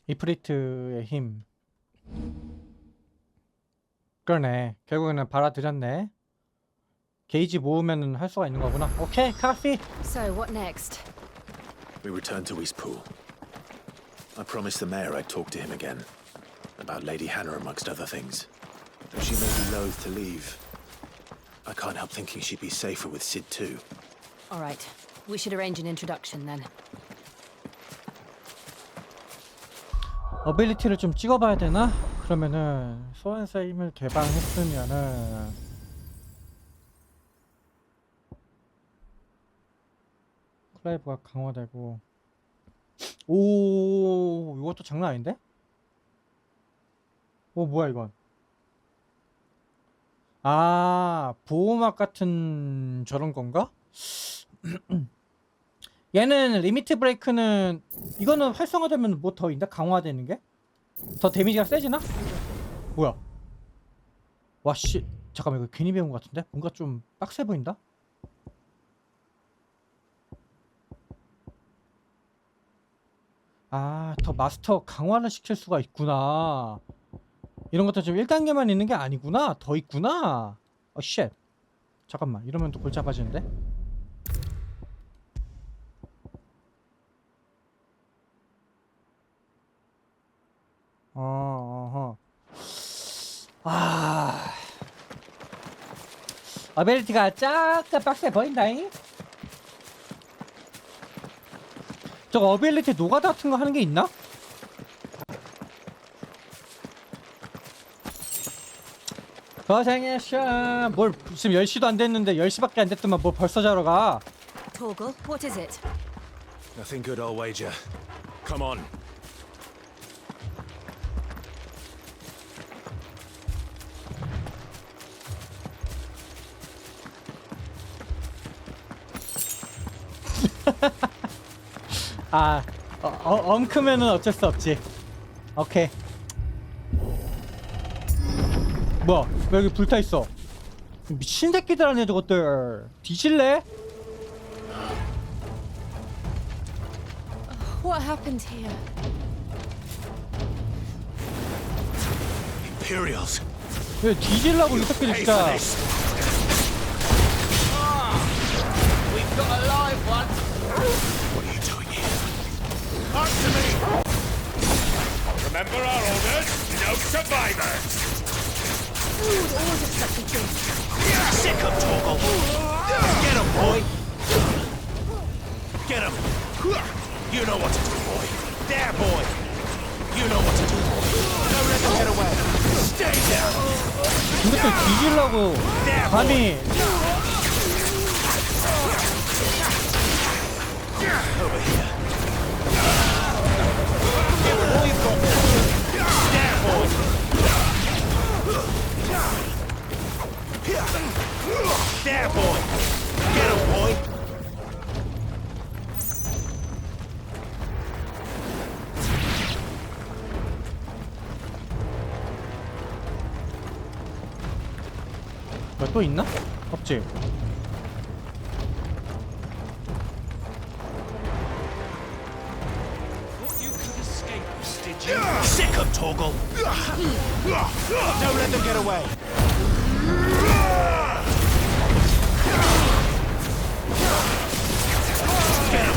이프리트의 힘. 그러네. 결국에는 받아들였네. 게이지 모으면은 할 수가 있는 거구나. 오케이, 카피. So what next? We return to Eastpool. I promised the mayor I'd talk to him again. About Lady Hannah amongst other things. Though she may be loath to leave, I can't help thinking she'd be safer with Sid too. All right. We should arrange an introduction then. 어빌리티를 좀 찍어봐야 되나? 그러면은 소환사의 힘을 개방했으면은 클라이브가 강화되고. 오, 이것도 장난 아닌데? 오, 뭐야 이건? 아, 보호막 같은 저런 건가? 얘는 리미트 브레이크는 이거는 활성화되면 뭐 더 있나? 강화되는 게? 더 데미지가 세지나? 뭐야? 와 씨, 잠깐만 이거 괜히 배운 것 같은데? 뭔가 좀 빡세 보인다? 아, 더 마스터 강화를 시킬 수가 있구나. 이런 것도 좀 1단계만 있는 게 아니구나. 더 있구나. 쉣. 잠깐만 이러면 또 골치 아파지는데? 어허. 아, 어빌리티가 약간 빡세 보인다잉? 저거 어빌리티 노가다 같은 거 하는 게 있나? 고생했어. 뭘 지금 10시도 안 됐는데 10시밖에 안 됐더만 뭘 벌써 자러 가. Torgal, what is it? Nothing good, I'll wager. Come on. 아, 엄크면은 어쩔 수 없지. 오케이. 뭐야? 왜 여기 불타 있어? 미친 새끼들 아니야 저것들. 뒤질래? What happened here? Imperials. 왜 뒤질라고 이 새끼들 진짜. We've got a live one. What are you doing here? Up to me! Remember our orders? No survivors! Who would order such a thing? Sick of Torgal! Get him, boy! Get him! You know what to do, boy! There, boy! You know what to do, boy! Don't let them get away! Stay down! 이것들 뒤질라고 감히. Over here! Give him all you've got, boy! There, boy! There, boy! Get him, boy! 뭐 또 있나? 없지. Thought you could escape us, did you? Sick of Torgal! Don't let them get away! Get him!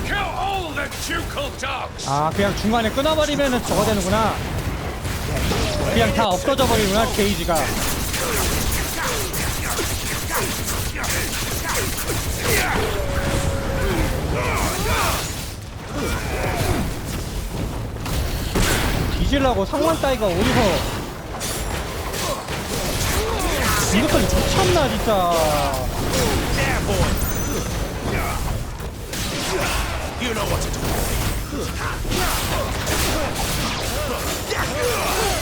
Kill all the ducal dogs! 아, 그냥 중간에 끊어버리면은 저거 되는구나. 그냥 다 없어져 버리구나 게이지가. 뒤질라고 상관 따위가 어디서. 이것까지 좋참나 진짜. There, boy! You know what to do.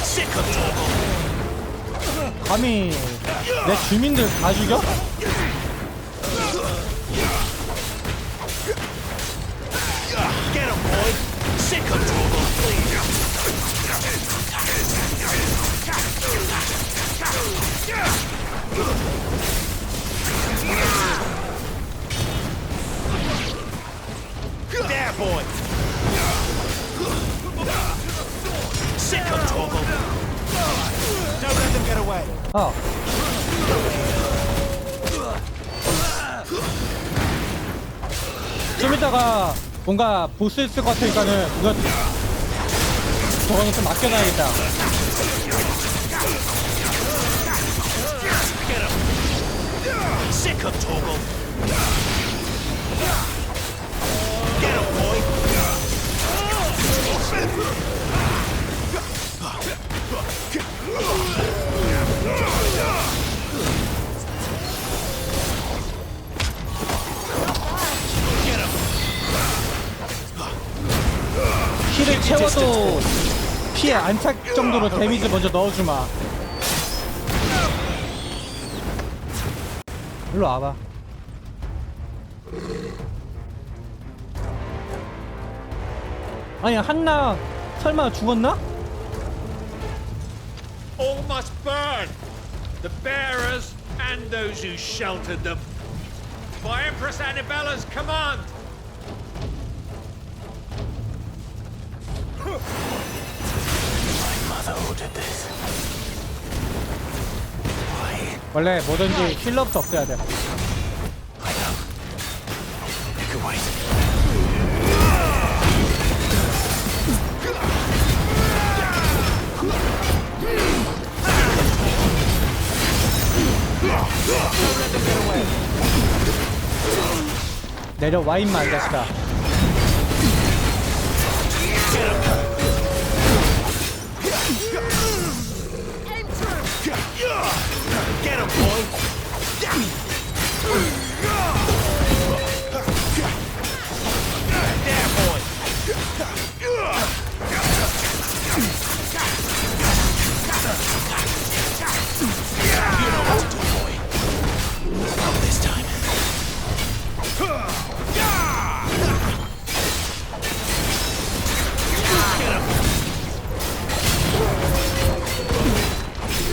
Sick of Torgal! 감히 내 주민들 다 죽여? Get him, boy! Sick of Torgal! 어. 좀 이따가 뭔가 보스 있을 것 같으니까는 이거 저거는 좀 맡겨놔야겠다. Sick of Torgal. Get him, boy. 키를 채워도 피해 안 찰 정도로 데미지 먼저 넣어주마. 일로 와봐. 아니 한나 설마 죽었나? All must burn. The bearers and those who sheltered them. By Empress Annabella's command. My mother ordered this. Why? 원래 뭐든지 힐러부터 없애야 돼. I know. You can wait. 내려와 임마 이 자식아. Get him, boy. There, boy. You know what to do, boy. Not this time. Get him.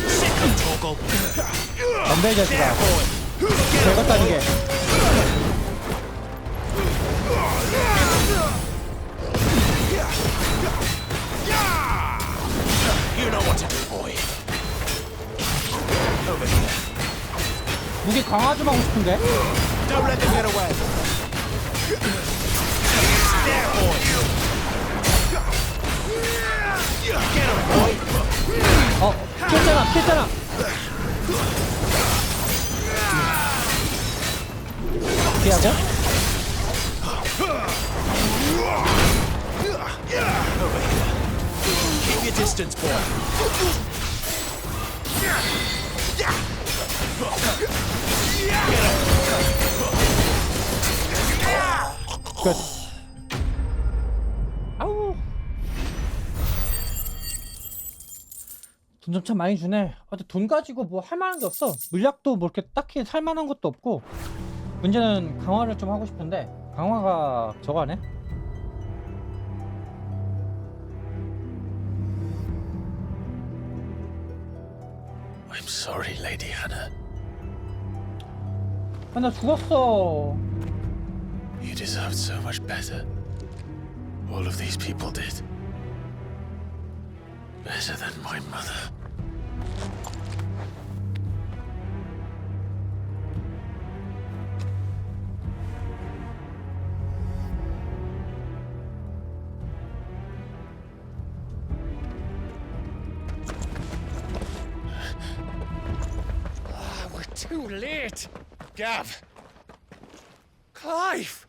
Sick of Torgal. 덤벼 이 자식아. 별것다는 게. You know what to do, boy. Over here. 무기 강화 좀 하고 싶은데. Don't let them get away. There, boy. Get him, boy. 피했잖아 피했잖아. 피하고. Over here. Keep your distance, boy. 끝. 아우. 돈 좀 참 많이 주네. 근데 돈 가지고 뭐 할 만한 게 없어. 물약도 뭐 이렇게 딱히 살 만한 것도 없고. 문제는 강화를 좀 하고 싶은데 강화가 저거 하네. I'm sorry, Lady Hannah. 아, 나 죽었어. You deserved so much better. All of these people did. Better than my mother. We're too late. Gav. Clive.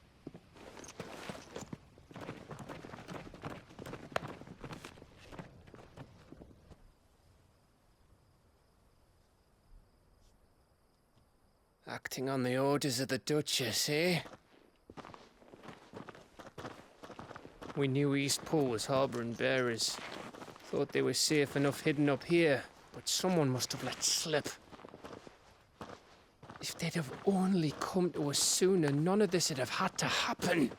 Acting on the orders of the Duchess, eh? We knew East Pool was harbouring bearers. Thought they were safe enough hidden up here, but someone must have let slip. If they'd have only come to us sooner, none of this would have had to happen.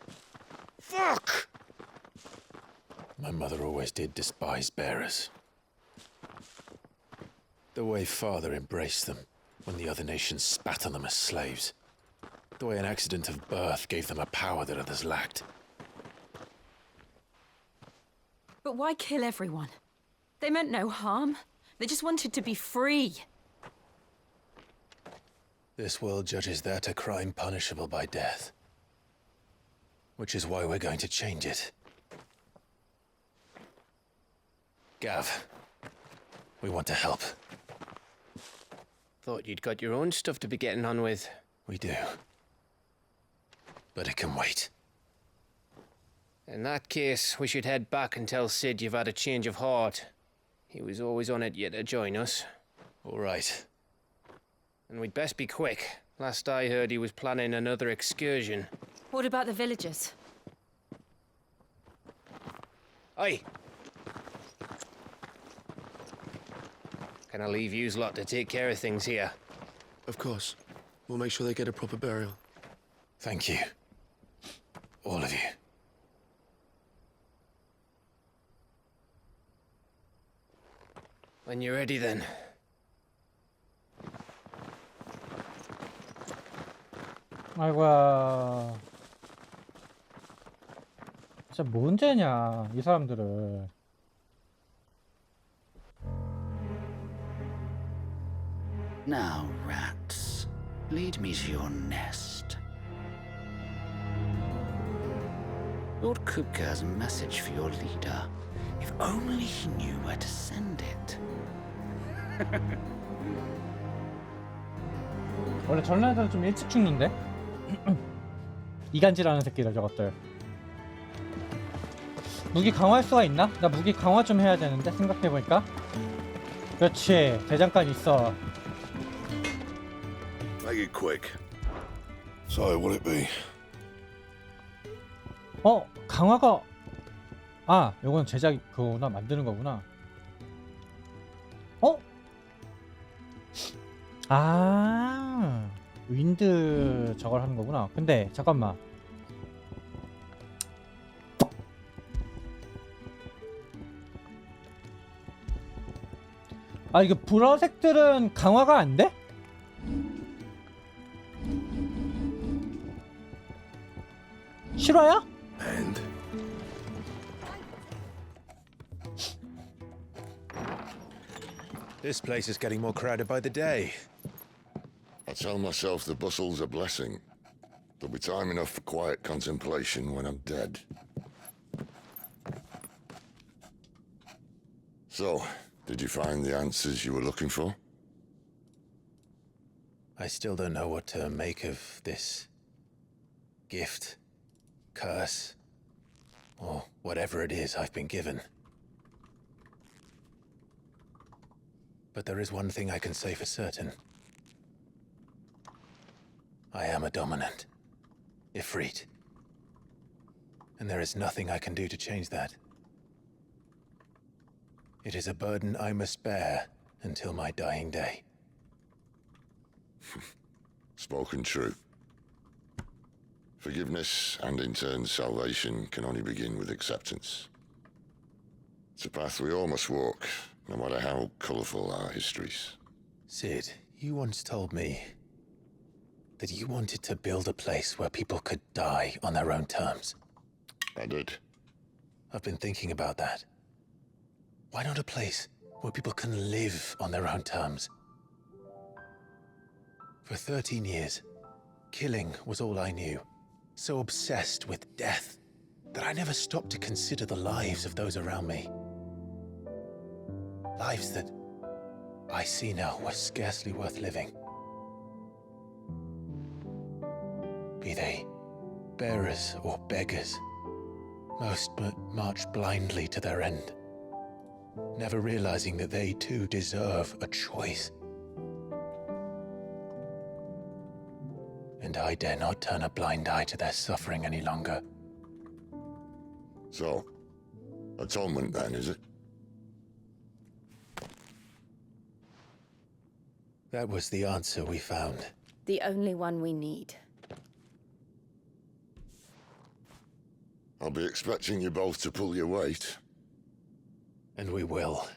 Fuck! My mother always did despise bearers. The way Father embraced them when the other nations spat on them as slaves. The way an accident of birth gave them a power that others lacked. But why kill everyone? They meant no harm. They just wanted to be free. This world judges that a crime punishable by death. Which is why we're going to change it. Gav, we want to help. Thought you'd got your own stuff to be getting on with. We do. But it can wait. In that case, we should head back and tell Sid you've had a change of heart. He was always on it yet to join us. All right. And we'd best be quick. Last I heard, he was planning another excursion. What about the villagers? Aye. Can I leave yous lot to take care of things here? Of course. We'll make sure they get a proper burial. Thank you. All of you. When you're ready, then. 아이고야. 진짜 뭔 죄냐 이 사람들을. Now, rats, lead me to your nest. Lord Kupka has a message for your leader. If only he knew where to send it. 원래 저런 애들은 좀 일찍 죽는데? 이간질하는 새끼들 저것들. 무기 강화할 수가 있나? 나 무기 강화 좀 해야 되는데 생각해보니까. 그렇지 대장간 있어. Make it quick. So, what'll it be? 강화가 아 요건 제작 그거구나. 만드는 거구나. 아 윈드 저걸 하는 거구나. 근데 잠깐만. 아 이게 보라색들은 강화가 안 돼? 실화야? And? This place is getting more crowded by the day. I tell myself the bustle's a blessing. There'll be time enough for quiet contemplation when I'm dead. So, did you find the answers you were looking for? I still don't know what to make of this gift, curse, or whatever it is I've been given. But there is one thing I can say for certain. I am a dominant, Ifrit. And there is nothing I can do to change that. It is a burden I must bear until my dying day. Spoken true. Forgiveness and in turn salvation can only begin with acceptance. It's a path we all must walk, no matter how colourful our histories. Sid, you once told me that you wanted to build a place where people could die on their own terms. I did. I've been thinking about that. Why not a place where people can live on their own terms? For 13 years, killing was all I knew. So obsessed with death that I never stopped to consider the lives of those around me. Lives that I see now were scarcely worth living. Be they bearers or beggars, most march blindly to their end, never realizing that they too deserve a choice. And I dare not turn a blind eye to their suffering any longer. So, atonement then, is it? That was the answer we found. The only one we need. I'll be expecting you both to pull your weight. And we will.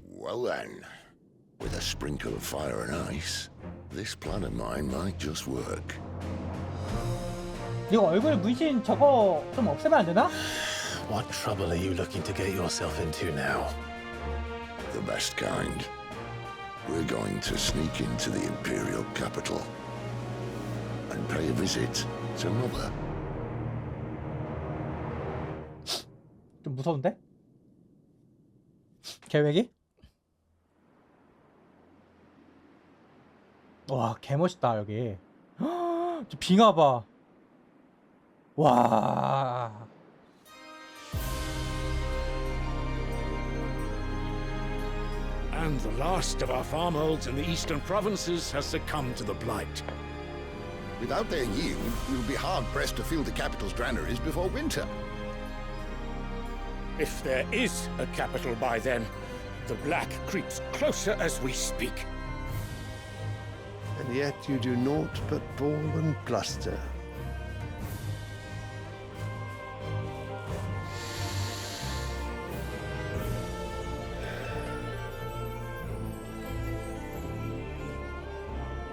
Well then, with a sprinkle of fire and ice, this plan of mine might just work. 이거 얼굴 문신 저거 좀 없애면 안 되나? What trouble are you looking to get yourself into now? The best kind. We're going to sneak into the Imperial capital and pay a visit to Mother. 좀 무서운데? 계획이? 와, 개멋있다 여기. 저 빙하 봐. 와. And the last of our farmholds in the eastern provinces has succumbed to the blight. Without their yield, we will be hard-pressed to fill the capital's granaries before winter. If there is a capital by then, the black creeps closer as we speak. And yet you do naught but bawl and bluster.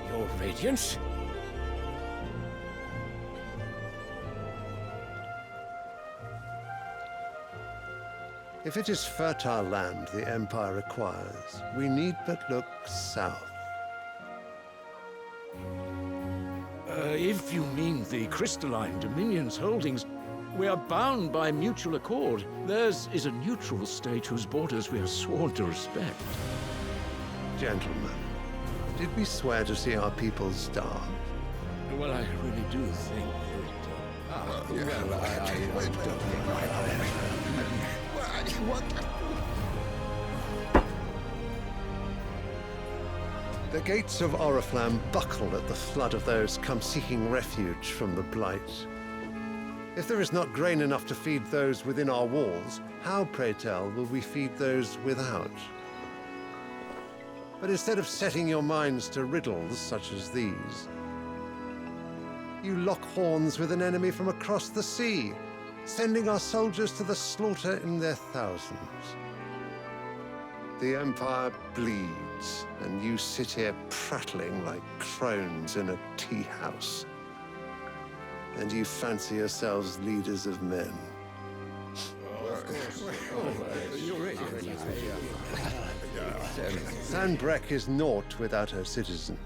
Your Radiance? If it is fertile land the Empire requires, we need but look south. If you mean the crystalline Dominion's holdings, we are bound by mutual accord. Theirs is a neutral state whose borders we are sworn to respect. Gentlemen, did we swear to see our people starve? Well, I really do think The gates of Oriflamme buckle at the flood of those come seeking refuge from the blight. If there is not grain enough to feed those within our walls, how, pray tell, will we feed those without? But instead of setting your minds to riddles such as these, you lock horns with an enemy from across the sea, sending our soldiers to the slaughter in their thousands. The Empire bleeds, and you sit here prattling like crones in a tea house. And you fancy yourselves leaders of men. Sanbreque is naught without her citizens.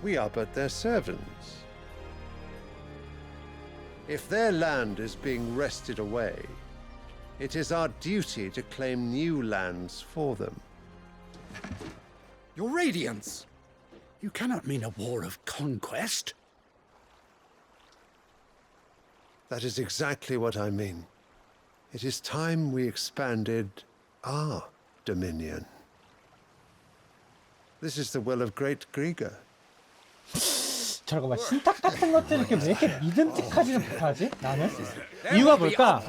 We are but their servants. If their land is being wrested away, it is our duty to claim new lands for them. Your Radiance! You cannot mean a war of conquest. That is exactly what I mean. It is time we expanded our dominion. This is the will of great Griga. 잠깐만, 신탁 같은 것들 이렇게 왜 이렇게 믿음직하지는 못하지? 나는? 이유가 뭘까?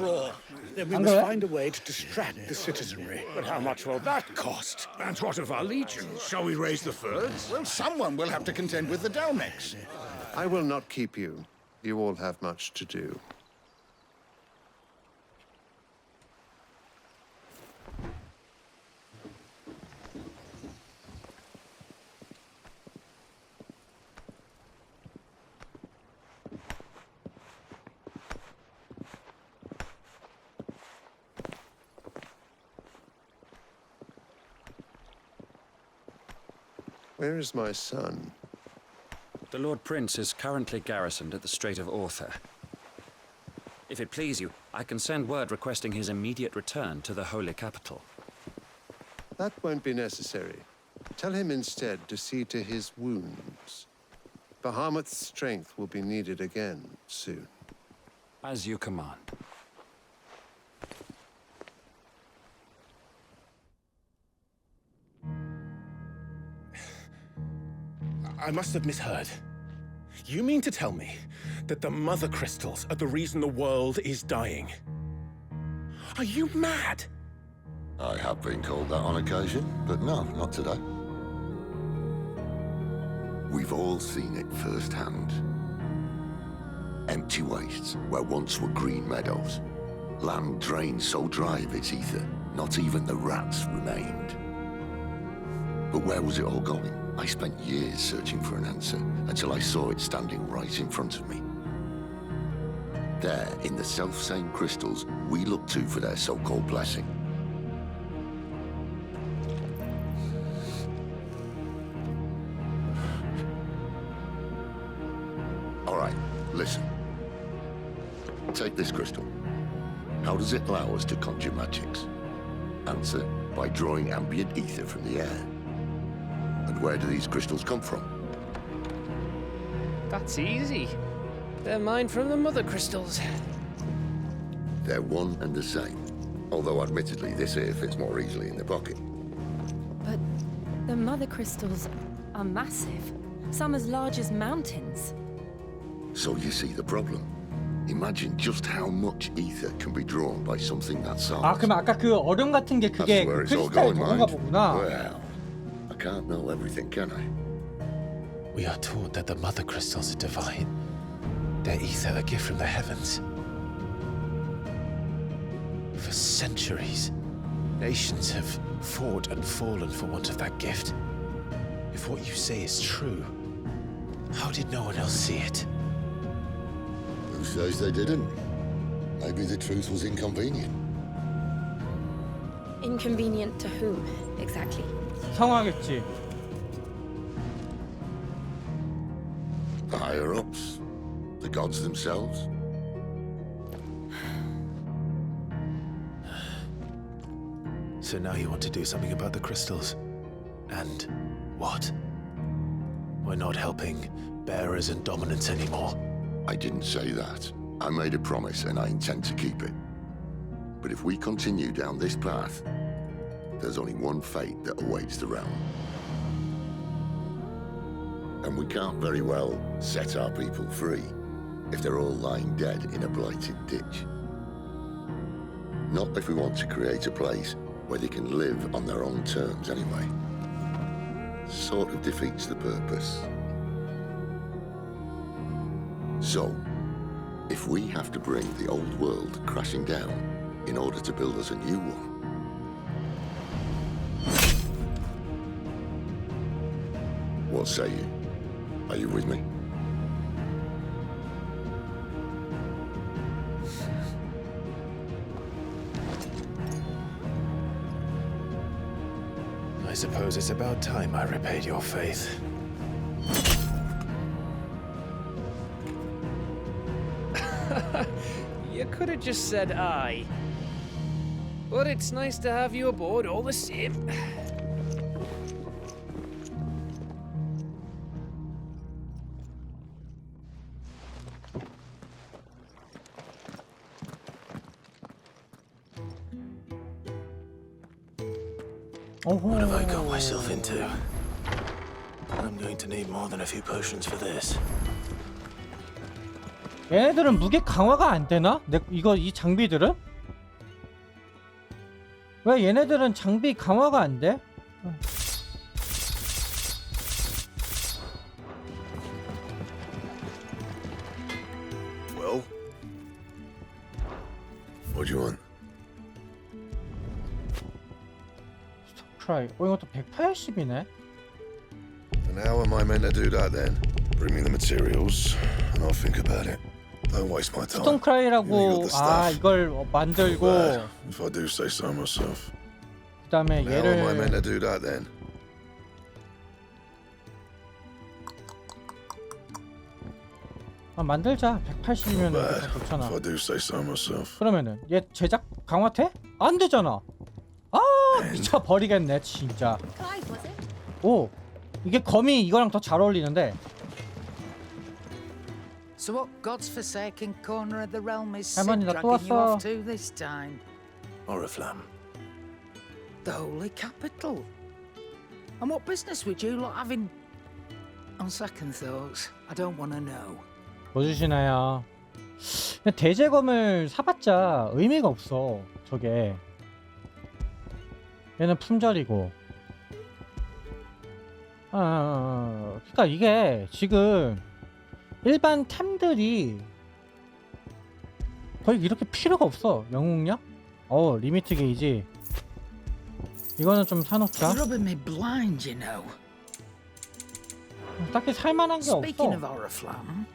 Then we 안 must 그래? find a way to distract the citizenry. But how much will that cost? And what of our legions? Shall we raise the furs? Well, someone will have to contend with the Dalmex. I will not keep you. You all have much to do. Where is my son? The Lord Prince is currently garrisoned at the Strait of Arthur. If it please you, I can send word requesting his immediate return to the Holy Capital. That won't be necessary. Tell him instead to see to his wounds. Bahamut's strength will be needed again soon. As you command. I must have misheard. You mean to tell me that the mother crystals are the reason the world is dying? Are you mad? I have been called that on occasion, but no, not today. We've all seen it firsthand. Empty wastes where once were green meadows. Land drained so dry of its ether, not even the rats remained. But where was it all going? I spent years searching for an answer until I saw it standing right in front of me. there in the self-same crystals we look to for their so-called blessing. All right, listen. Take this crystal. How does it allow us to conjure magics? Answer, by drawing ambient ether from the air. And where do these crystals come from? That's easy. They're mined from the mother crystals. They're one and the same. Although admittedly this here fits more easily in the pocket. But the mother crystals are massive. Some as large as mountains. So you see the problem. Imagine just how much ether can be drawn by something that size. 아 그럼 아까 그 얼음 같은 게 그게 That's where it's all 크리스탈 going, 저건가 mind. 보구나. Well, I can't know everything, can I? We are taught that the mother crystals are divine. Their ether a gift from the heavens. For centuries, nations have fought and fallen for want of that gift. If what you say is true, how did no one else see it? Who says they didn't? Maybe the truth was inconvenient. Inconvenient to whom, exactly? 상황했지. The higher-ups? The gods themselves? So now you want to do something about the crystals? And what? We're not helping bearers and dominants anymore. I didn't say that. I made a promise and I intend to keep it. But if we continue down this path, there's only one fate that awaits the realm. And we can't very well set our people free if they're all lying dead in a blighted ditch. Not if we want to create a place where they can live on their own terms anyway. Sort of defeats the purpose. So, if we have to bring the old world crashing down in order to build us a new one, what say you? Are you with me? I suppose it's about time I repaid your faith. You could have just said aye. But it's nice to have you aboard all the same. What have I got myself into? I'm going to need more than a few potions for this. 얘네들은 무게 강화가 안 되나? 이 장비들은? 왜 얘네들은 장비 강화가 안 돼? Well? What do you want? 트라이. 이것도 180이네. And how am I meant to do that then? Bring me the materials, and I'll think about it. Don't waste my time. 스톤 크라이라고 이걸 만들고 If I do say so myself. 그다음에 How am I meant 얘를 to do that then? 만들자. 180이면 Bad. 좋잖아. If I do say so myself. 그러면은 얘 제작 강화 돼? 안 되잖아. 아 미쳐 버리겠네 진짜. 오 이게 검이 이거랑 더 잘 어울리는데. So what God's forsaken corner of the realm is 할머니, 나 또 dragging you 왔어. off to this time? Oriflamme. The holy capital. And what business would you lot have in... On second thoughts, I don't want to know. 뭐 주시나요? 그냥 대제검을 사봤자 의미가 없어. 저게. 얘는 품절이고. 그러니까 이게 지금 일반 템들이 거의 이렇게 필요가 없어. 영웅력? 리미트 게이지. 이거는 좀 사놓자. You're rubbing me blind, you know. 딱히 살만한 게 Speaking of 없어. Oriflamme,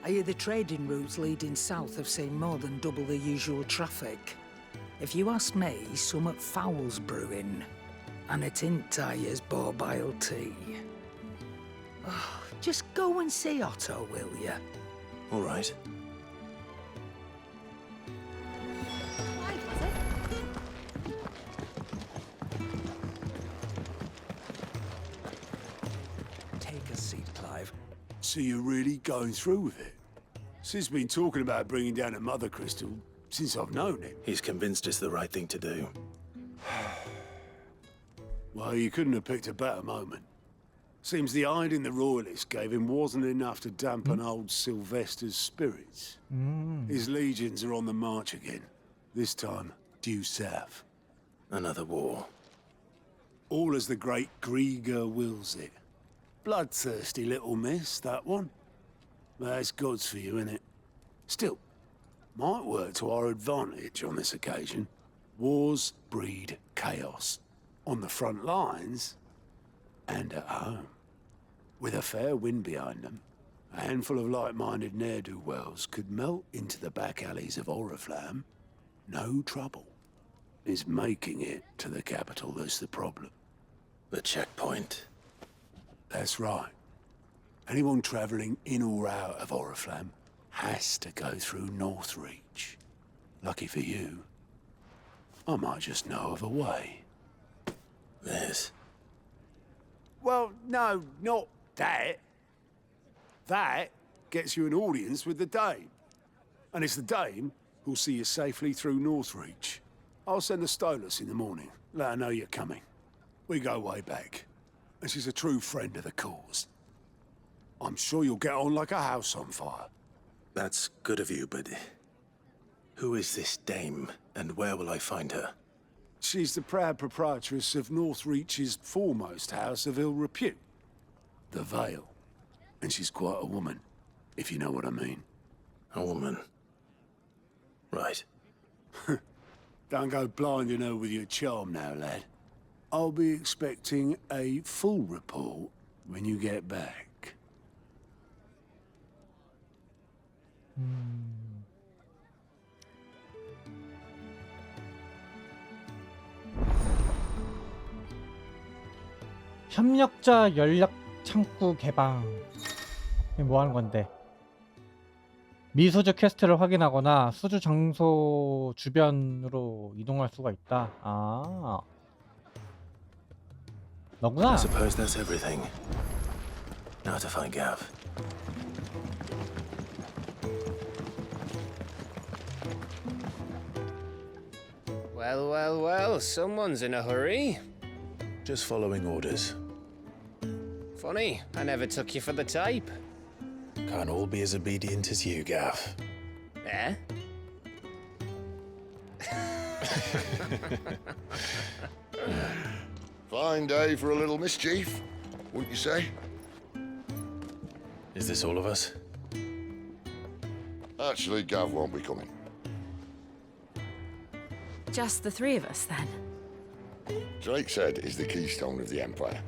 I hear the trading routes leading south have seen more than double the usual traffic. If you ask me, summat foul's brewing. And it ain't Tyre's borbile tea. Oh, just go and see Otto, will you? All right. Take a seat, Clive. So you're really going through with it? Sid's been talking about bringing down a mother crystal since I've known him. He's convinced it's the right thing to do. Well, you couldn't have picked a better moment. Seems the hiding the royalists gave him wasn't enough to dampen old Sylvester's spirits. His legions are on the march again. This time, due south. Another war. All as the great Grieger wills it. Bloodthirsty little miss, that one. That's God's for you, innit? Still, might work to our advantage on this occasion. Wars breed chaos. On the front lines, and at home. With a fair wind behind them, a handful of like-minded ne'er-do-wells could melt into the back alleys of Oriflamme. No trouble. Is making it to the capital that's the problem. The checkpoint. That's right. Anyone travelling in or out of Oriflamme has to go through Northreach. Lucky for you, I might just know of a way. This. Well, no, not that. That gets you an audience with the Dame. And it's the Dame who'll see you safely through Northreach. I'll send the Stolas in the morning. Let her know you're coming. We go way back. And she's a true friend of the cause. I'm sure you'll get on like a house on fire. That's good of you, but... who is this Dame, and where will I find her? She's the proud proprietress of Northreach's foremost house of ill repute, the Vale. And she's quite a woman, if you know what I mean. A woman. Right. Don't go blinding her with your charm now, lad. I'll be expecting a full report when you get back. 협력자 연락 창구 개방. 이게 뭐 하는 건데? 미수주 퀘스트를 확인하거나 수주 장소 주변으로 이동할 수가 있다. 아. 너구나. I suppose that's everything. Now to find Gav. Well, well, well, someone's in a hurry. Just following orders. Funny, I never took you for the type. Can't all be as obedient as you, Gav. Eh? Fine day for a little mischief, wouldn't you say? Is this all of us? Actually, Gav won't be coming. Just the three of us, then? Drake said is the keystone of the Empire.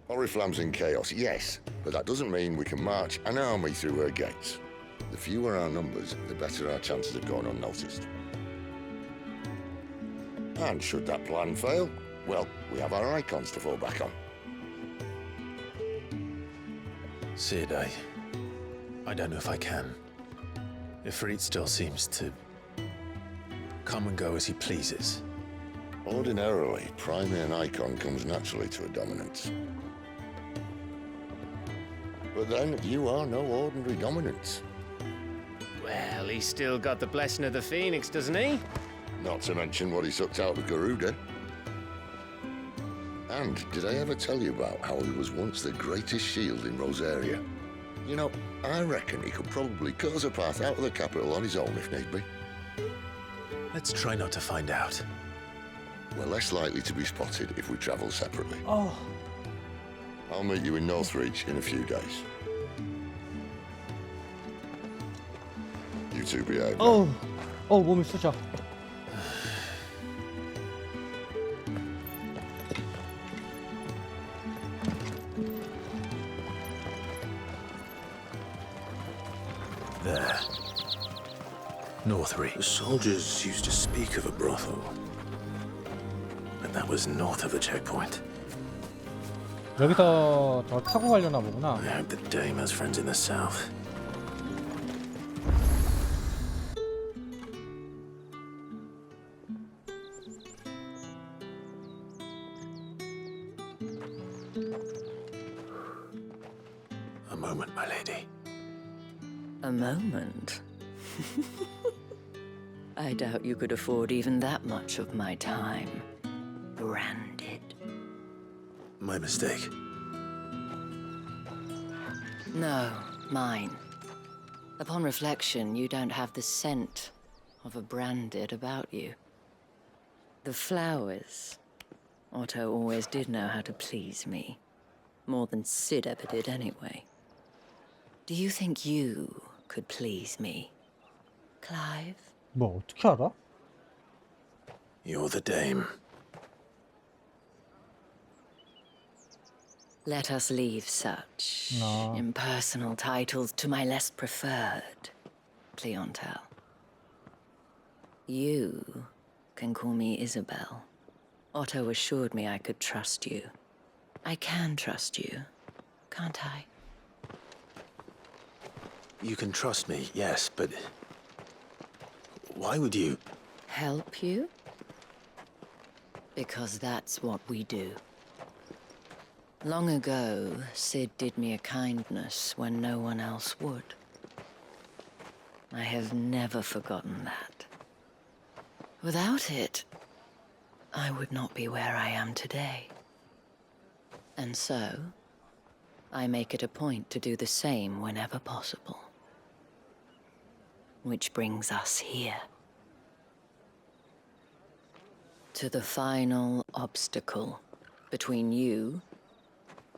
Oriflamme's in chaos, yes, but that doesn't mean we can march an army through her gates. The fewer our numbers, the better our chances of going unnoticed. And should that plan fail, well, we have our icons to fall back on. Sid, I don't know if I can. Ifrit still seems to come and go as he pleases. Ordinarily, priming an icon comes naturally to a dominance. But then, you are no ordinary dominance. Well, he's still got the blessing of the Phoenix, doesn't he? Not to mention what he sucked out of Garuda. And did I ever tell you about how he was once the greatest shield in Rosaria? You know, I reckon he could probably cut us a path out of the capital on his own if need be. Let's try not to find out. We're less likely to be spotted if we travel separately. Oh. I'll meet you in Northreach in a few days. You two behave. 어, 몸이 쑤셔. There. North Reach. The soldiers used to speak of a brothel. But that was north of the checkpoint. 여기서 더 타고 가려나 보구나. I hope the dame has friends in the south. A moment, my lady. A moment? I doubt you could afford even that much of my time. Branded. My mistake. No, mine. Upon reflection, you don't have the scent of a branded about you. The flowers. Otto always did know how to please me. More than Sid ever did anyway. Do you think you could please me, Clive? 뭐 어떻게 알아? You're the dame. Let us leave such No. impersonal titles to my less preferred clientele. You can call me Isabel. Otto assured me I could trust you. I can trust you, can't I? You can trust me, yes, but why would you? Help you? Because that's what we do. Long ago, Sid did me a kindness when no one else would. I have never forgotten that. Without it, I would not be where I am today. And so, I make it a point to do the same whenever possible. Which brings us here. To the final obstacle between you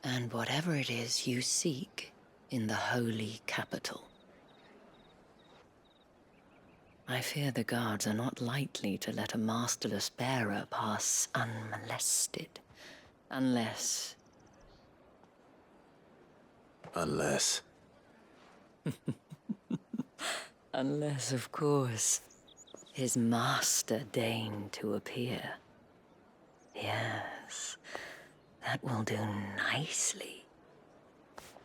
and whatever it is you seek in the holy capital. I fear the guards are not likely to let a masterless bearer pass unmolested, unless... Unless... Unless, of course, his master deigned to appear. Yes, that will do nicely.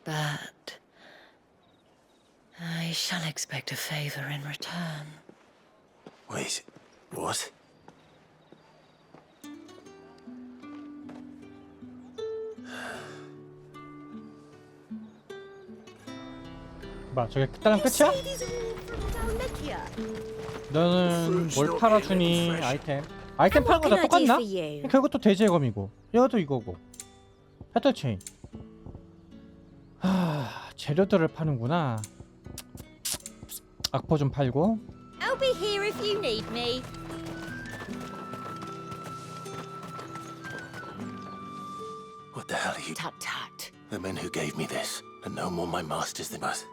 But I shall expect a favor in return. Wait, what? 뭐 저게 그따랑 끝이야? 너는 뭘 팔아주니? 아이템 파는 거 다 똑같나? 결국 또 돼지의 검이고 얘도 이거고 페달 체인. 재료들을 파는구나. 악포 좀 팔고. I'll be here if you need me. What the hell are you? Tut tut. The men who gave me this are no more my masters than us.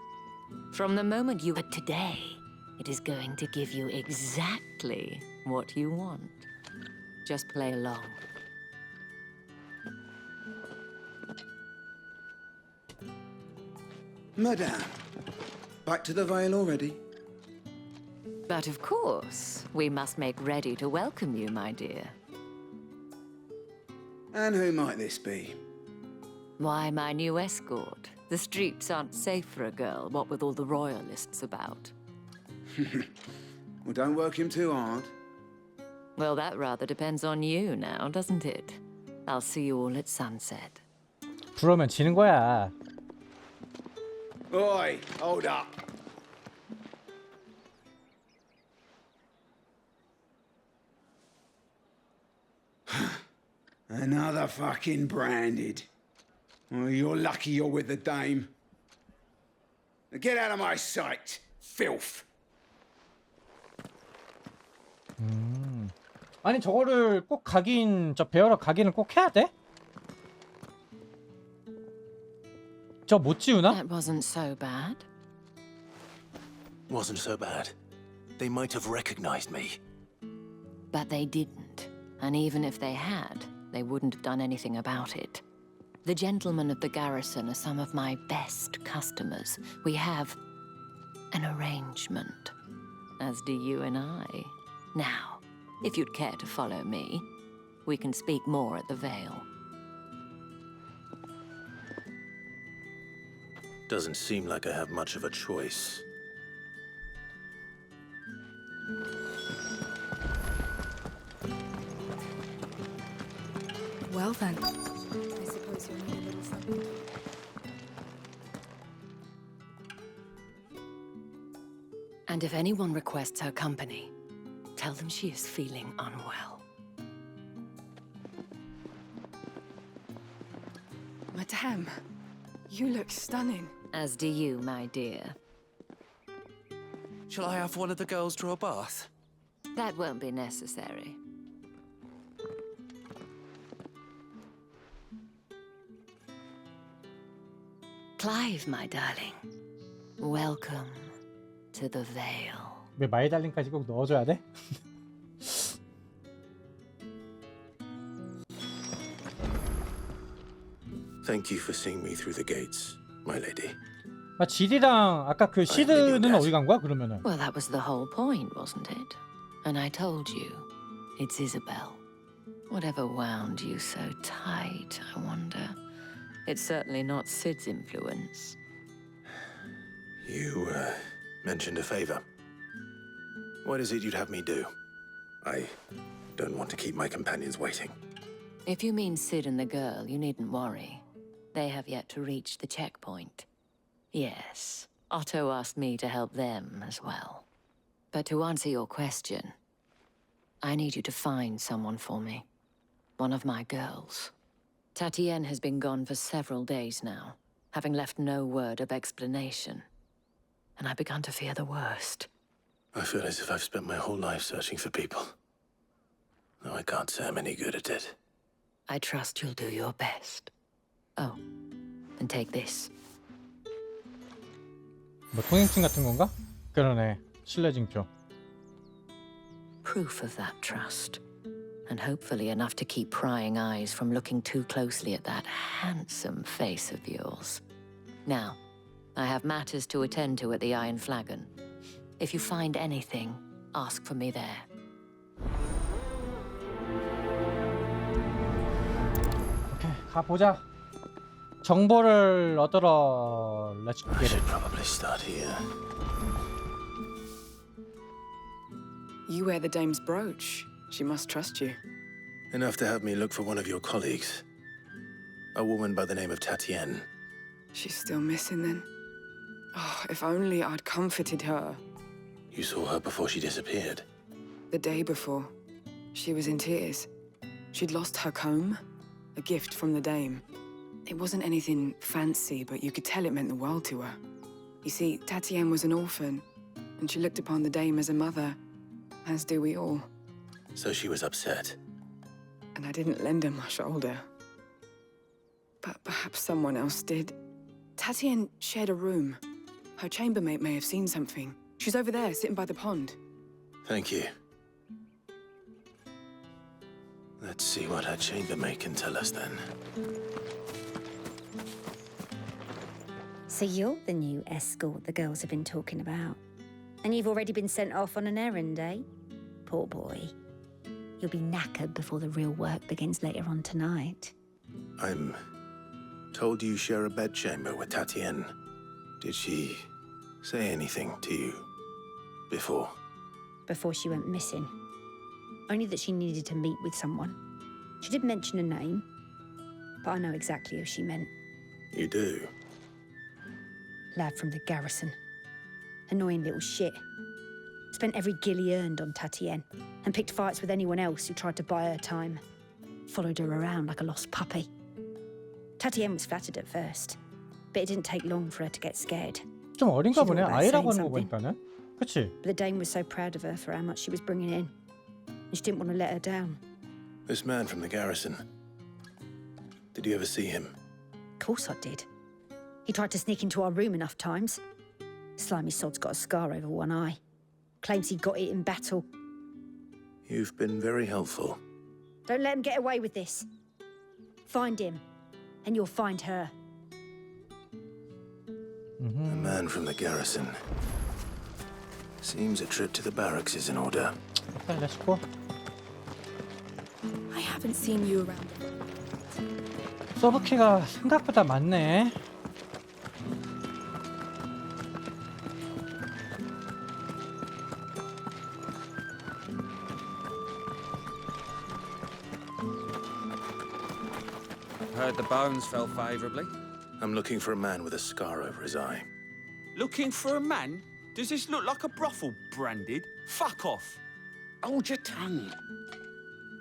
From the moment you had today, it is going to give you exactly what you want. Just play along. Madame, back to the Vale already? But of course, we must make ready to welcome you, my dear. And who might this be? Why, my new escort. The streets aren't safe for a girl, what with all the royalists about. Well, don't work him too hard. Well, that rather depends on you now, doesn't it? I'll see you all at sunset. 그러면 지는 거야. Oi, hold up. Another fucking branded. Well, you're lucky you're with the dame. Now get out of my sight, filth. 아니 저거를 꼭 저 베어러 각인을 꼭 해야 돼? 저 못 지우나? That wasn't so bad. Wasn't so bad. They might have recognized me. But they didn't. And even if they had, they wouldn't have done anything about it. The gentlemen of the garrison are some of my best customers. We have an arrangement, as do you and I. Now, if you'd care to follow me, we can speak more at the Vale. Doesn't seem like I have much of a choice. Well then, I suppose you'll need a little something. And if anyone requests her company, tell them she is feeling unwell. Madame, you look stunning. As do you, my dear. Shall I have one of the girls draw a bath? That won't be necessary. Clive, my darling. Welcome to the Vale. 왜 마이 달링까지 꼭 넣어줘야 돼? Thank you for seeing me through the gates, my lady. 아, 지리랑 아까 그 시드는 어디 간 거야 그러면은? Well, that was the whole point, wasn't it? And I told you, it's Isabel. Whatever wound you so tight, I wonder. It's certainly not Sid's influence. You mentioned a favor. What is it you'd have me do? I don't want to keep my companions waiting. If you mean Sid and the girl, you needn't worry. They have yet to reach the checkpoint. Yes, Otto asked me to help them as well. But to answer your question, I need you to find someone for me. One of my girls. Tatienne has been gone for several days now, having left no word of explanation. And I've begun to fear the worst. I feel as if I've spent my whole life searching for people. Though I can't say I'm any good at it. I trust you'll do your best. Oh, and take this. 뭐 통행증 같은 건가? 그러네. 신뢰증표. Proof of that trust. And hopefully enough to keep prying eyes from looking too closely at that handsome face of yours. Now, I have matters to attend to at the Iron Flagon. If you find anything, ask for me there. 오케이, 가보자. 정보를 얻으러 Let's I get should it. probably start here. You wear the dame's brooch. She must trust you. Enough to have me look for one of your colleagues. A woman by the name of Tatienne. She's still missing then. Oh, if only I'd comforted her. You saw her before she disappeared. The day before, she was in tears. She'd lost her comb, a gift from the dame. It wasn't anything fancy, but you could tell it meant the world to her. You see, Tatienne was an orphan, and she looked upon the dame as a mother, as do we all. So she was upset. And I didn't lend her my shoulder. But perhaps someone else did. Tatienne shared a room. Her chambermaid may have seen something. She's over there, sitting by the pond. Thank you. Let's see what her chambermaid can tell us then. So you're the new escort the girls have been talking about. And you've already been sent off on an errand, eh? Poor boy. You'll be knackered before the real work begins later on tonight. I'm told you share a bedchamber with Tatienne. Did she say anything to you before? Before she went missing. Only that she needed to meet with someone. She did mention a name, but I know exactly who she meant. You do? Lad from the garrison. Annoying little shit. Spent every guil he earned on Tatienne, and picked fights with anyone else who tried to buy her time. Followed her around like a lost puppy. Tatienne was flattered at first, but it didn't take long for her to get scared. 좀 어린가 She 보네. thought about 아이라고 saying 하는 거 something. 보니까는. 그치? But the dame was so proud of her for how much she was bringing in, and she didn't want to let her down. This man from the garrison. Did you ever see him? Of course I did. He tried to sneak into our room enough times. Slimy sod's got a scar over one eye. Claims he got it in battle. You've been very helpful. Don't let him get away with this. Find him, and you'll find her. A man from the garrison. Seems a trip to the barracks is in order. 일단 렛츠고. I haven't seen you around. 서브키가 생각보다 많네. Heard the bones fell favourably. I'm looking for a man with a scar over his eye. Looking for a man? Does this look like a brothel, Branded? Fuck off! Hold your tongue.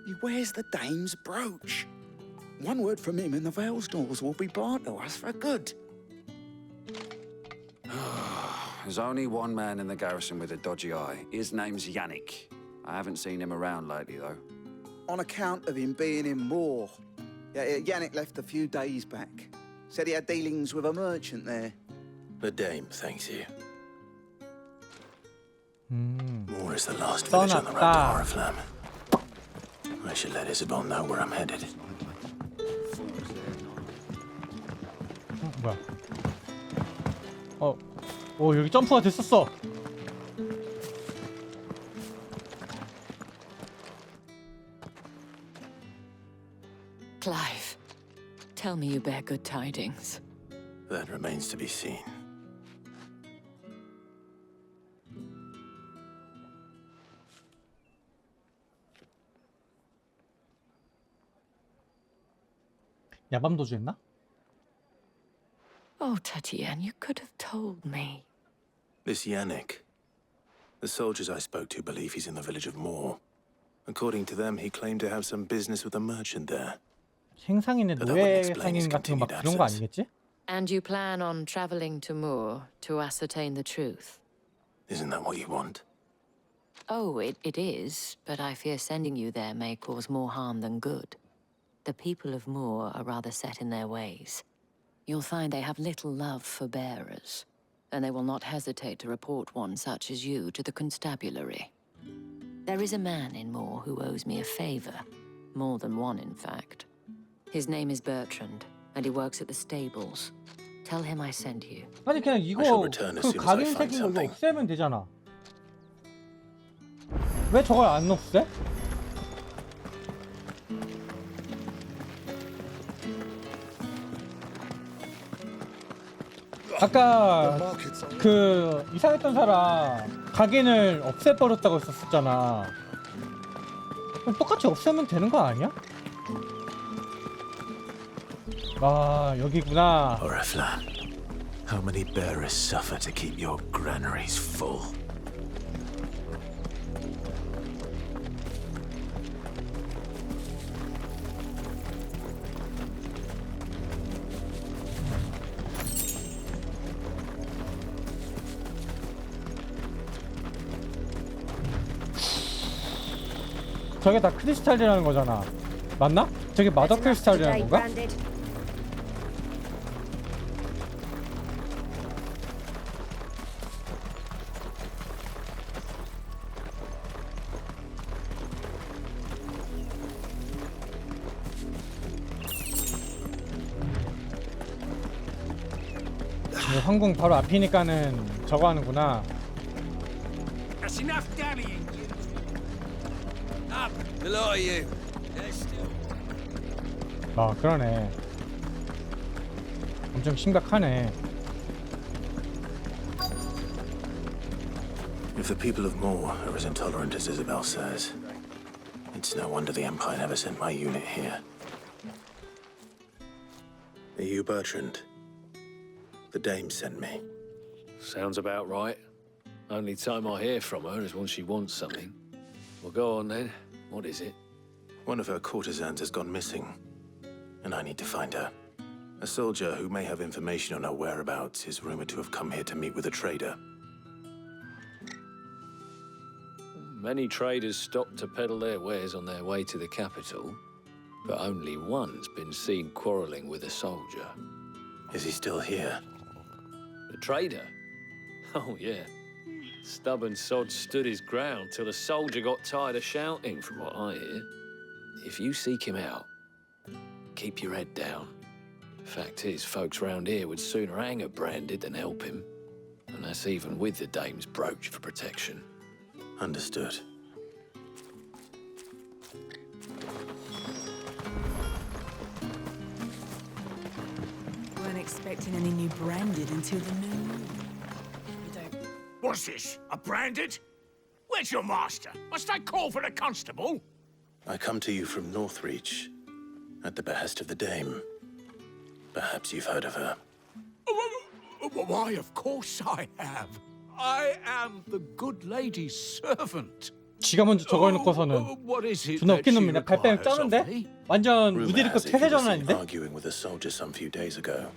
He wears the dame's brooch. One word from him and the Vale's doors will be barred to us for good. There's only one man in the garrison with a dodgy eye. His name's Yannick. I haven't seen him around lately, though. On account of him being in Moor. Yeah, Yannick left a few days back. Said he had dealings with a merchant there. The dame thanks you. 음. Moor is the last village on the road to Oriflamme. I should let Isabel know where I'm headed. 뭐야? 오 여기 점프가 됐었어. Clive, tell me you bear good tidings. That remains to be seen. 야밤 도주했나? Oh, Tatienne, you could have told me. This Yannick. The soldiers I spoke to believe he's in the village of Moor. According to them, he claimed to have some business with a merchant there. 행상인의 노예 상인 같은 거 막 그런 거 아니겠지? And you plan on traveling to Moor to ascertain the truth? Isn't that what you want? Oh, it is, but I fear sending you there may cause more harm than good. The people of Moor are rather set in their ways. You'll find they have little love for bearers, and they will not hesitate to report one such as you to the constabulary. There is a man in Moor who owes me a favor. More than one, in fact. His name is Bertrand, and he works at the stables. Tell him I sent you. 아니 그냥 이거 그 각인 새긴 거 이거 없애면 되잖아. 왜 저걸 안 없애? 아까 그 이상했던 사람 각인을 없애버렸다고 했었잖아. 그럼 똑같이 없애면 되는 거 아니야? 아 여기구나. Oriflamme. How many bearers suffer to keep your granaries full? 저게 다 크리스탈이라는 거잖아. 맞나? 저게 마더 크리스탈이라는 건가? 황궁 바로 앞이니까는 저거 하는구나. That's enough dallying. Up, the lot of you. 아 그러네. 엄청 심각하네. If the people of Moor are as intolerant as Isabel says, it's no wonder the Empire never sent my unit here. Are you Bertrand? The dame sent me. Sounds about right. Only time I hear from her is when she wants something. Well, go on then. What is it? One of her courtesans has gone missing, and I need to find her. A soldier who may have information on her whereabouts is rumored to have come here to meet with a trader. Many traders stop to peddle their wares on their way to the capital, but only one's been seen quarreling with a soldier. Is he still here? The trader? Oh, yeah. Stubborn sod stood his ground till the soldier got tired of shouting, from what I hear. If you seek him out, keep your head down. Fact is, folks round here would sooner hang a Branded than help him. And That's even with the dame's brooch for protection. Understood. Weren't expecting any new branded until the new moon. What's this? A branded? Where's your master? Must I call for the constable? I come to you from Northreach, at the behest of the dame. Perhaps you've heard of her. Why, of course I have. I am the good lady's servant. 지가 먼저 저거 해놓고서는 What is it 존나 that 웃긴 she 놈이네. 발뺌 requires of 쩌는데? me? 완전 Rumor 무디르크 has it you were 태세전 seen 아닌데? arguing with a soldier some few days ago.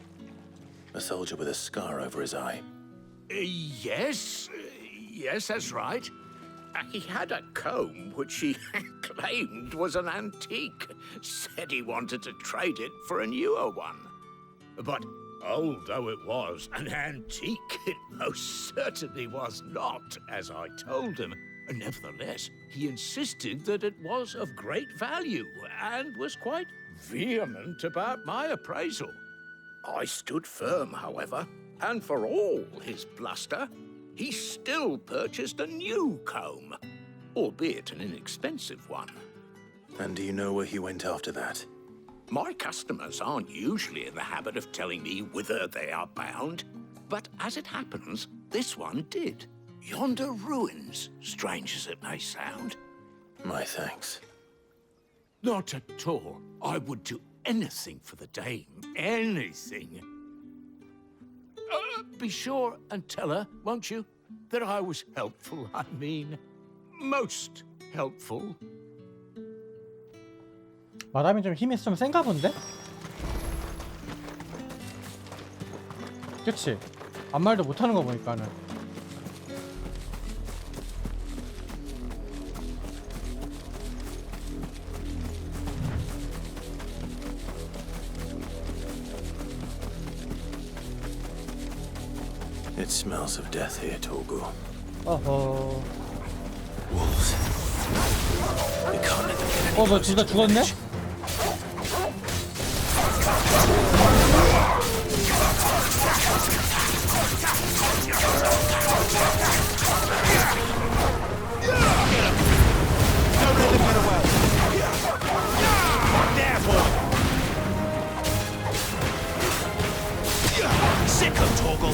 A soldier with a scar over his eye. Yes, that's right. He had a comb which he claimed was an antique. Said he wanted to trade it for a newer one. But old though it was, an antique it most certainly was not, as I told him. Nevertheless, he insisted that it was of great value and was quite vehement about my appraisal. I stood firm, however, and for all his bluster, he still purchased a new comb, albeit an inexpensive one. And do you know where he went after that? My customers aren't usually in the habit of telling me whither they are bound, but as it happens, this one did. Yonder ruins, strange as it may sound. My thanks. Not at all. I would do anything for the dame. Anything. Be sure and tell her, won't you, that I was helpful. I mean, most helpful. 마담이 좀 힘이 좀 센가 본데? 그치? 아무 말도 못하는 거 보니까는. It smells of death here, Torgu. 어허. Wolves. We can't let them get any 너 둘 다 죽었네? Sick of Torgal.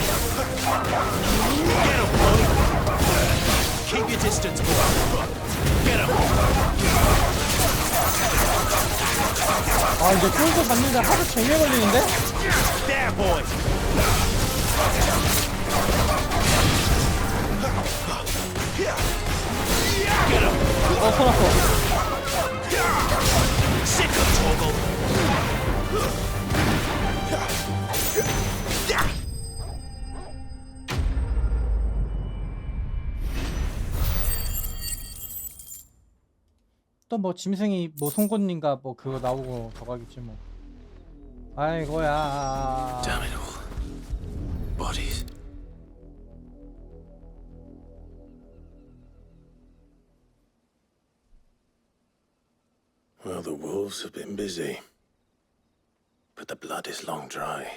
Get him, boy. Keep your distance, boy. Get him. 아 이제 꿀도 받는데 하루 종일 걸리는데? There, boy. Get him. 손 아파. Sick of Torgal. 또 뭐 짐승이 뭐 송곳니인가 뭐 그거 나오고 저거겠지 뭐. 아이고야. Damn it all. Bodies. Well, the wolves have been busy. But the blood is long dry.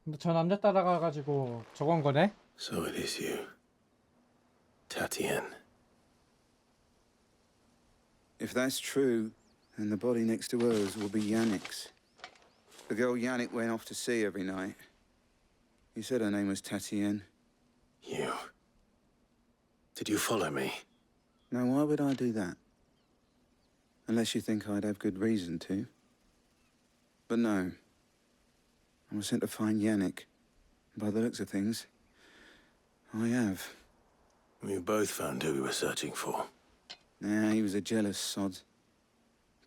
근데 저 남자 따라가가지고 저건 거네? So it is you. Tatienne. If that's true, then the body next to hers will be Yannick's. The girl Yannick went off to sea every night. You said her name was Tatienne. You. Did you follow me? Now, why would I do that? Unless you think I'd have good reason to. But no. I was sent to find Yannick. By the looks of things, I have. We both found who we were searching for. Nah, he was a jealous sod.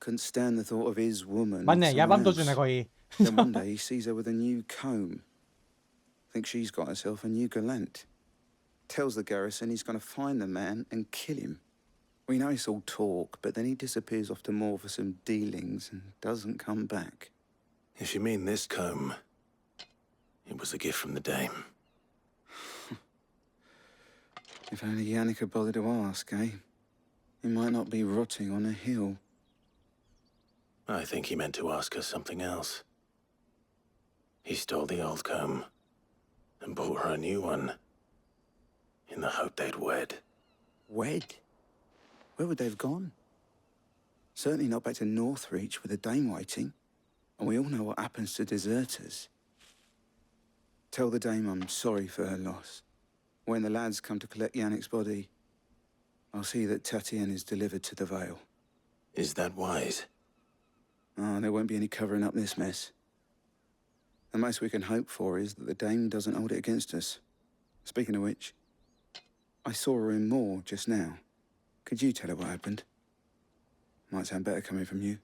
Couldn't stand the thought of his woman. 맞네, with someone 야밤도주네 else. 거의. Then one day he sees her with a new comb. Thinks she's got herself a new gallant. Tells the garrison he's going to find the man and kill him. We know it's all talk, but then he disappears off to Moor for some dealings and doesn't come back. If you mean this comb, it was a gift from the dame. If only Yannick had bothered to ask, eh? He might not be rotting on a hill. I think he meant to ask us something else. He stole the old comb and bought her a new one in the hope they'd wed. Wed? Where would they have gone? Certainly not back to Northreach with a dame waiting. And we all know what happens to deserters. Tell the dame I'm sorry for her loss. When the lads come to collect Yannick's body, I'll see that Tatienne is delivered to the Vale. Is that wise? Oh, there won't be any covering up this mess. The most we can hope for is that the dame doesn't hold it against us. Speaking of which, I saw her in Moor just now. Could you tell her what happened? Might sound better coming from you.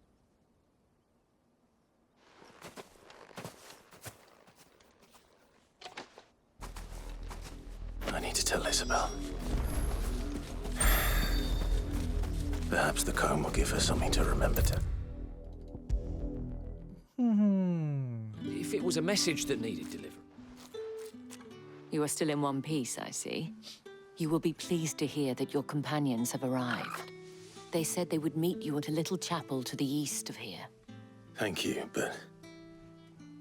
I need to tell Isabel. Perhaps the comb will give her something to remember to. If it was a message that needed delivering. You are still in one piece, I see. You will be pleased to hear that your companions have arrived. They said they would meet you at a little chapel to the east of here. Thank you, but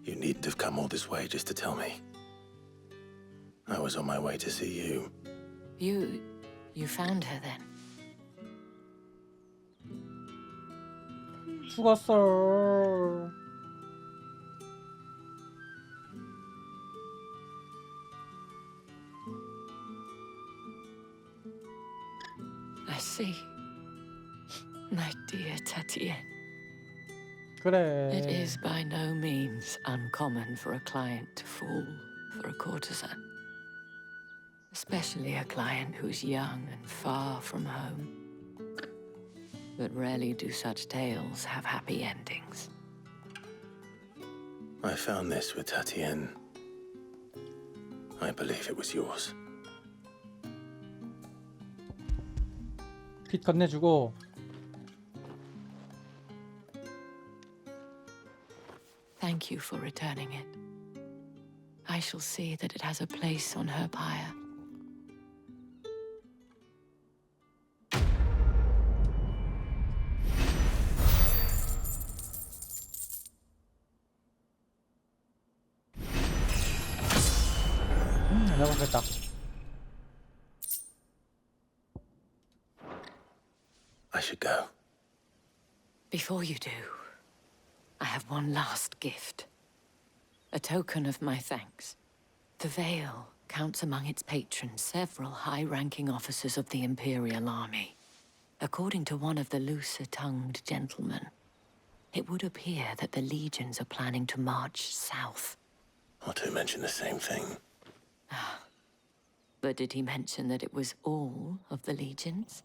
you needn't have come all this way just to tell me. I was on my way to see you. You found her then? 죽었어. I see. My dear Tatienne. 그래. It is by no means uncommon for a client to fall for a courtesan. Especially a client who's young and far from home. But rarely do such tales have happy endings. I found this with Tatienne. I believe it was yours. 빚 건네주고. Thank you for returning it. I shall see that it has a place on her pyre. 해보겠다. I should go. Before you do, I have one last gift. A token of my thanks. The Vale counts among its patrons several high-ranking officers of the Imperial Army. According to one of the looser-tongued gentlemen, it would appear that the legions are planning to march south. Or to mention the same thing. But did he mention that it was all of the legions?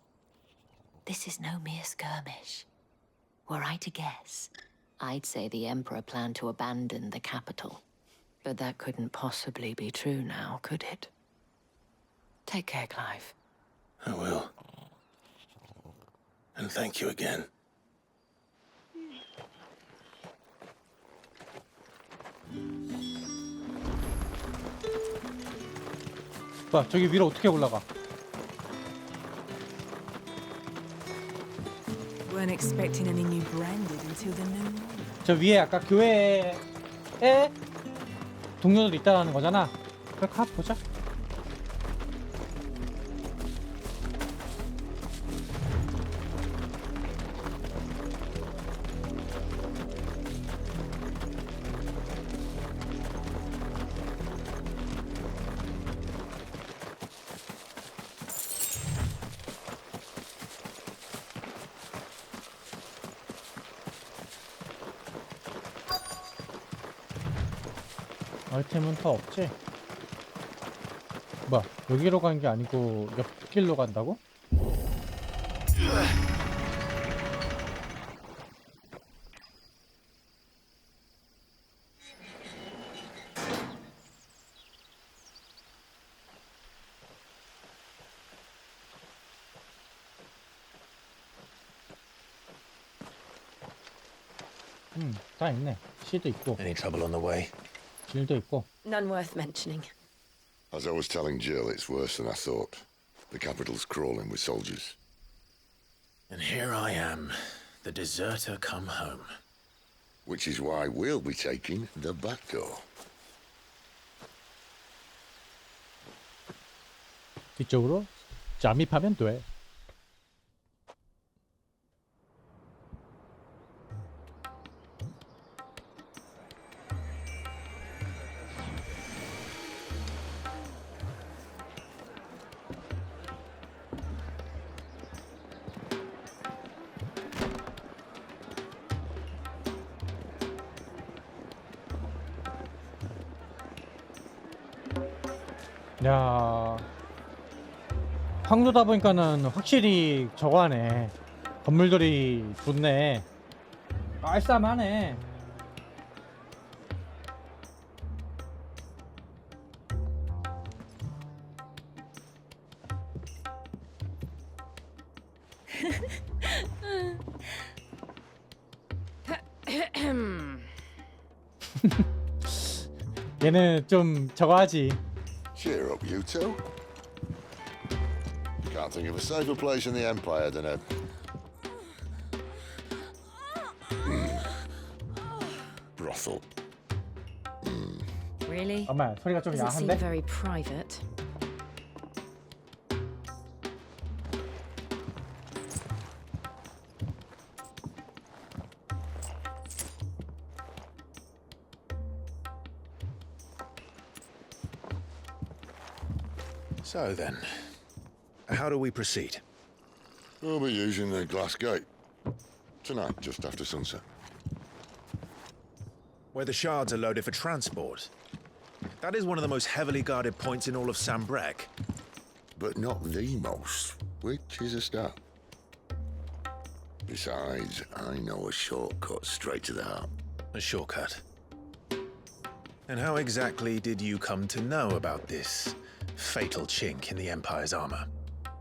This is no mere skirmish. Were I to guess, I'd say the Emperor planned to abandon the capital. But that couldn't possibly be true now, could it? Take care, Clive. I will. And thank you again. 봐, 저기 위로 어떻게 올라가? Weren't expecting any new branded until the new one. 저 위에 아까 교회에 동료들 있다라는 거잖아. 그래 가 보자. 아이템은 더 없지? 뭐야, 여기로 간 게 아니고 옆길로 간다고? 다 있네. 씨도 있고. Any trouble on the way? 길도 있고. None worth mentioning. As I was telling Jill, it's worse than I thought. The capital's crawling with soldiers. And here I am, the deserter come home. Which is why we'll be taking the back door. 뒤쪽으로 잠입하면 돼. 야, 황로다 보니까는 확실히 저거 하네. 건물들이 좋네. 깔쌈하네. 얘는 좀 저거 하지. Cheer up, you two. Can't think of a safer place in the Empire than a... brothel. Really? 엄마 소리가 좀 Doesn't seem 야한데? very private. So then, how do we proceed? We'll be using the glass gate. Tonight, just after sunset. Where the shards are loaded for transport. That is one of the most heavily guarded points in all of Sambrek. But not the most, which is a start. Besides, I know a shortcut straight to the heart. A shortcut. And how exactly did you come to know about this fatal chink in the Empire's armor?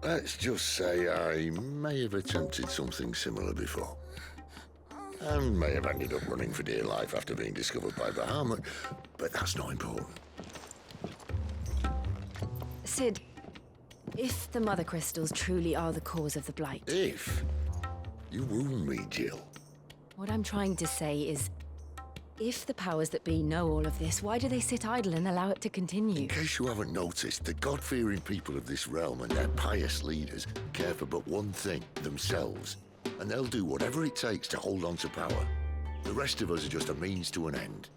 Let's just say I may have attempted something similar before. And may have ended up running for dear life after being discovered by Bahamut, but that's not important. Sid, if the Mother Crystals truly are the cause of the Blight... If? You wound me, Jill. What I'm trying to say is, if the powers that be know all of this, why do they sit idle and allow it to continue? In case you haven't noticed, the God-fearing people of this realm and their pious leaders care for but one thing, themselves. And they'll do whatever it takes to hold on to power. The rest of us are just a means to an end.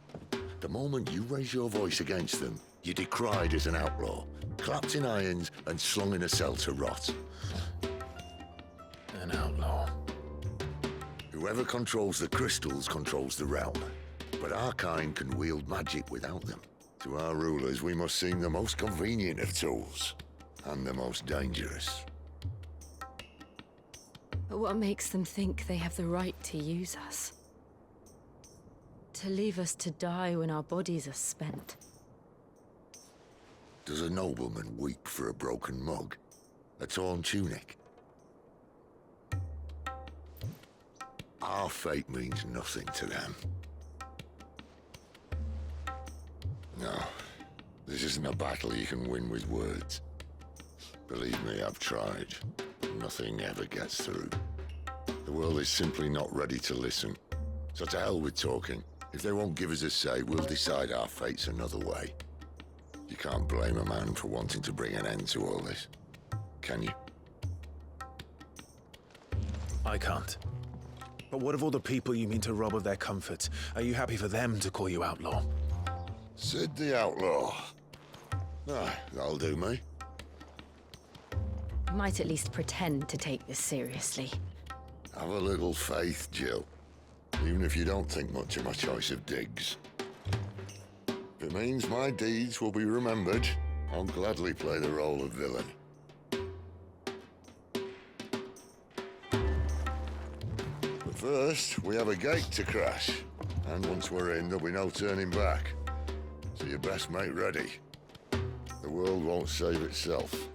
The moment you raise your voice against them, you're decried as an outlaw, clapped in irons and slung in a cell to rot. An outlaw. Whoever controls the crystals controls the realm. But our kind can wield magic without them. To our rulers, we must seem the most convenient of tools. And the most dangerous. But what makes them think they have the right to use us? To leave us to die when our bodies are spent? Does a nobleman weep for a broken mug? A torn tunic? Our fate means nothing to them. No, this isn't a battle you can win with words. Believe me, I've tried. Nothing ever gets through. The world is simply not ready to listen. So to hell with talking. If they won't give us a say, we'll decide our fates another way. You can't blame a man for wanting to bring an end to all this, can you? I can't. But what of all the people you mean to rob of their comforts? Are you happy for them to call you outlaw? Sid the Outlaw. Ah, that'll do me. You might at least pretend to take this seriously. Have a little faith, Jill. Even if you don't think much of my choice of digs. If it means my deeds will be remembered, I'll gladly play the role of villain. But first, we have a gate to crash. And once we're in, there'll be no turning back. So you best make ready. The world won't save itself.